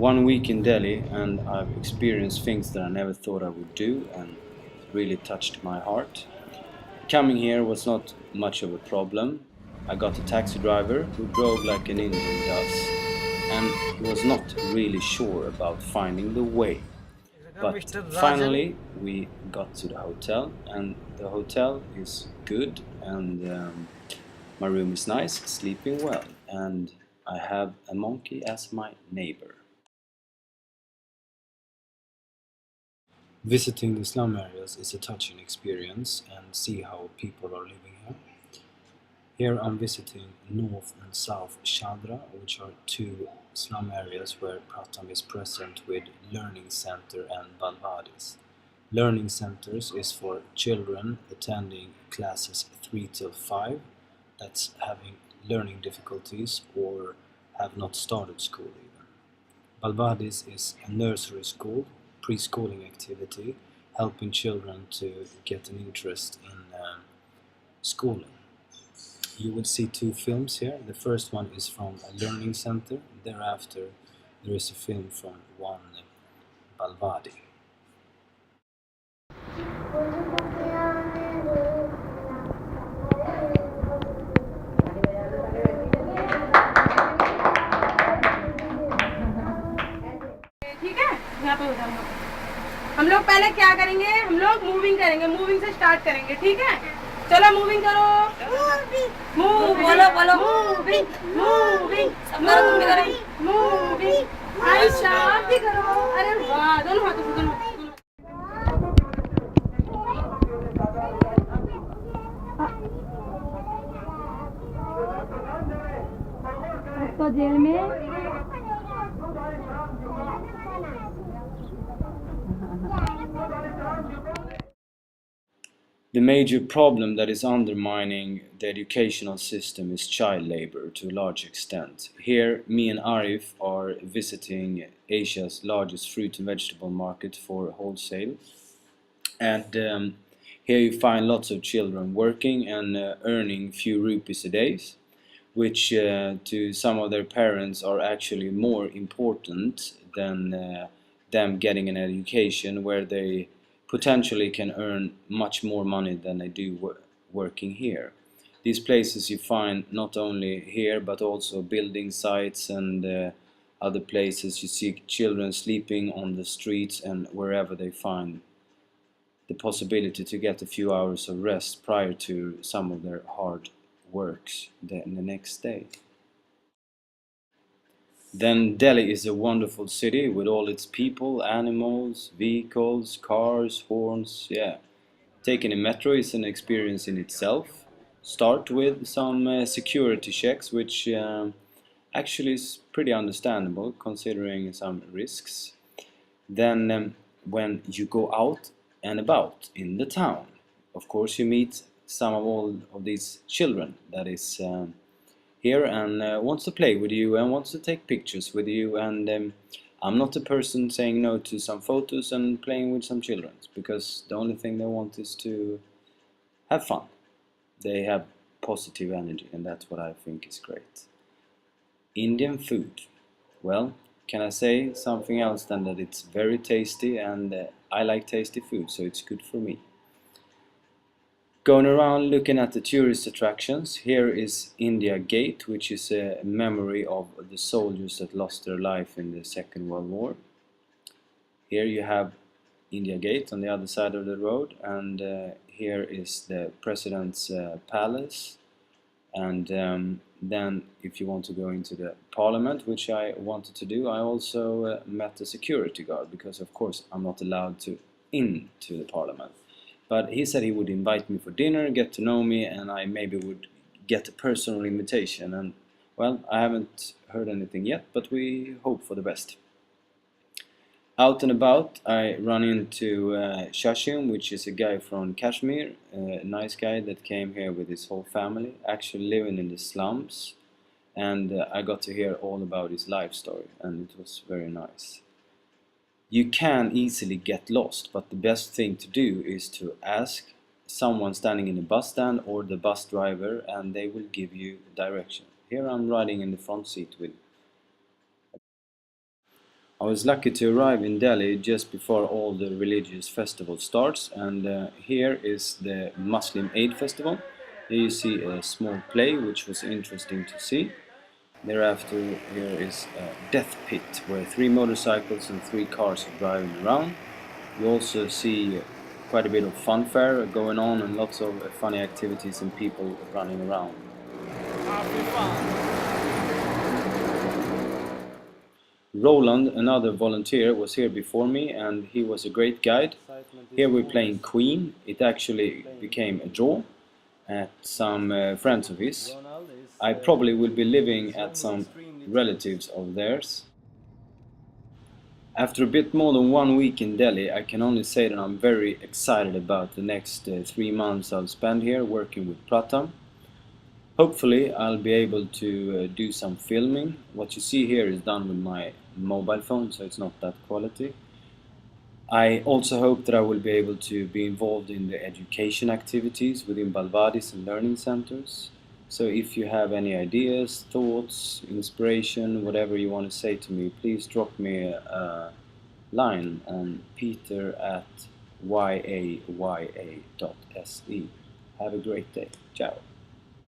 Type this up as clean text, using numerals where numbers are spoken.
1 week in Delhi and I've experienced things that I never thought I would do, and it really touched my heart. Coming here was not much of a problem. I got a taxi driver who drove like an Indian does, and he was not really sure about finding the way. But Mr. Rajan. finally we got to the hotel, and the hotel is good, and my room is nice, sleeping well, and I have a monkey as my neighbor. Visiting the slum areas is a touching experience and see how people are living here. Here I'm visiting North and South Chandra, which are two slum areas where Pratham is present with Learning Center and Balvadis. Learning Centers is for children attending classes 3 till 5, that's having learning difficulties or have not started school even. Balvadis is a nursery school, preschooling activity, helping children to get an interest in schooling. You will see two films here. The first one is from a learning center. Thereafter, there is a film from one Balvadi. ठीक है, यहाँ पे हो जाऊंगा। हम लोग पहले क्या करेंगे, हम लोग मूविंग करेंगे, मूविंग से स्टार्ट करेंगे, ठीक है? चलो मूविंग करो। मूविंग बोलो बोलो। Moving moving moving moving. Ayesha आप भी करो। अरे वाह, दोनों हाथों से दोनों। तो जेल में The major problem that is undermining the educational system is child labor to a large extent. Here, me and Arif are visiting Asia's largest fruit and vegetable market for wholesale. And here you find lots of children working and earning few rupees a day, which to some of their parents are actually more important than them getting an education where they potentially can earn much more money than they do working here. These places you find not only here but also building sites and other places. You see children sleeping on the streets and wherever they find the possibility to get a few hours of rest prior to some of their hard works the next day. Then Delhi is a wonderful city with all its people, animals, vehicles, cars, horns, yeah. Taking a metro is an experience in itself. Start with some security checks, which actually is pretty understandable considering some risks. Then when you go out and about in the town, of course you meet some of all of these children that is here and wants to play with you and wants to take pictures with you, and I'm not a person saying no to some photos and playing with some children, because the only thing they want is to have fun. They have positive energy, and that's what I think is great. Indian food. Well, can I say something else than that it's very tasty, and I like tasty food, so it's good for me. Going around looking at the tourist attractions, here is India Gate, which is a memory of the soldiers that lost their life in the Second World War. Here you have India Gate on the other side of the road, and here is the President's Palace. And then if you want to go into the Parliament, which I wanted to do, I also met a security guard, because of course I'm not allowed to into the Parliament. But he said he would invite me for dinner, get to know me, and I maybe would get a personal invitation. And well, I haven't heard anything yet, but we hope for the best. Out and about, I run into Shashim, which is a guy from Kashmir, a nice guy that came here with his whole family, actually living in the slums. And I got to hear all about his life story, and it was very nice. You can easily get lost, but the best thing to do is to ask someone standing in the bus stand or the bus driver, and they will give you direction. Here I'm riding in the front seat with. I was lucky to arrive in Delhi just before all the religious festival starts, and here is the Muslim Eid festival. Here you see a small play which was interesting to see. Thereafter here is a death pit where 3 motorcycles and 3 cars are driving around. You also see quite a bit of funfair going on and lots of funny activities and people running around. Roland, another volunteer, was here before me and he was a great guide. Here we're playing Queen. It actually became a draw at some friends of his. I probably will be living at some relatives of theirs. After a bit more than 1 week in Delhi, I can only say that I'm very excited about the next 3 months I'll spend here working with Pratham. Hopefully I'll be able to do some filming. What you see here is done with my mobile phone, so it's not that quality. I also hope that I will be able to be involved in the education activities within Balwadis and learning centers. So if you have any ideas, thoughts, inspiration, whatever you want to say to me, please drop me a line on peter@yaya.se. Have a great day. Ciao.